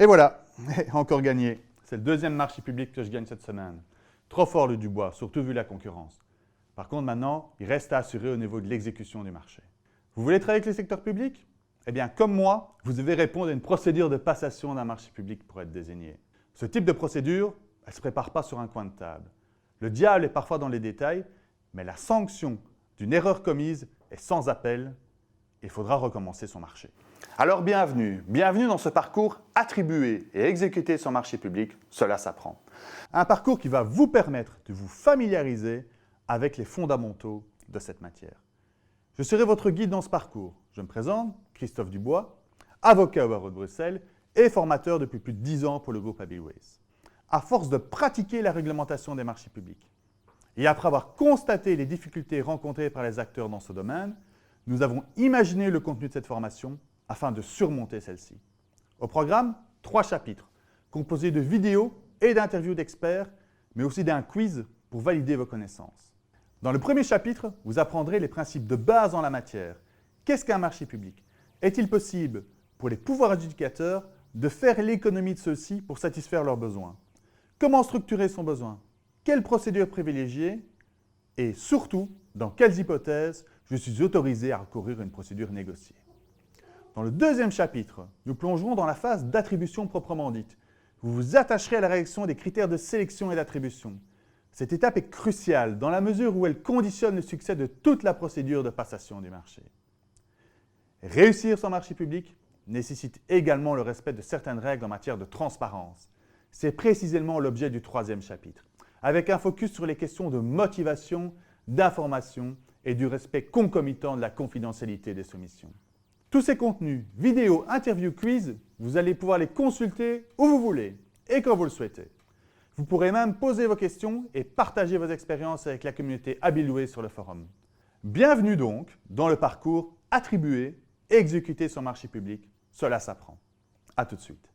Et voilà, encore gagné. C'est le deuxième marché public que je gagne cette semaine. Trop fort le Dubois, surtout vu la concurrence. Par contre, maintenant, il reste à assurer au niveau de l'exécution du marché. Vous voulez travailler avec le secteur public? Eh bien, comme moi, vous devez répondre à une procédure de passation d'un marché public pour être désigné. Ce type de procédure, elle ne se prépare pas sur un coin de table. Le diable est parfois dans les détails, mais la sanction d'une erreur commise est sans appel. Il faudra recommencer son marché. Alors bienvenue dans ce parcours attribuer et exécuter son marché public, cela s'apprend. Un parcours qui va vous permettre de vous familiariser avec les fondamentaux de cette matière. Je serai votre guide dans ce parcours. Je me présente, Christophe Dubois, avocat au barreau de Bruxelles et formateur depuis plus de 10 ans pour le groupe Abilways. À force de pratiquer la réglementation des marchés publics et après avoir constaté les difficultés rencontrées par les acteurs dans ce domaine, nous avons imaginé le contenu de cette formation afin de surmonter celle-ci. Au programme, 3 chapitres, composés de vidéos et d'interviews d'experts, mais aussi d'un quiz pour valider vos connaissances. Dans le premier chapitre, vous apprendrez les principes de base en la matière. Qu'est-ce qu'un marché public? Est-il possible pour les pouvoirs adjudicateurs de faire l'économie de ceux-ci pour satisfaire leurs besoins? Comment structurer son besoin? Quelle procédure privilégier? Et surtout, dans quelles hypothèses je suis autorisé à recourir à une procédure négociée? Dans le deuxième chapitre, nous plongerons dans la phase d'attribution proprement dite. Vous vous attacherez à la rédaction des critères de sélection et d'attribution. Cette étape est cruciale dans la mesure où elle conditionne le succès de toute la procédure de passation du marché. Réussir son marché public nécessite également le respect de certaines règles en matière de transparence. C'est précisément l'objet du troisième chapitre, avec un focus sur les questions de motivation, d'information et du respect concomitant de la confidentialité des soumissions. Tous ces contenus, vidéos, interviews, quiz, vous allez pouvoir les consulter où vous voulez et quand vous le souhaitez. Vous pourrez même poser vos questions et partager vos expériences avec la communauté Abilways sur le forum. Bienvenue donc dans le parcours attribuer et exécuter son marché public. Cela s'apprend. À tout de suite.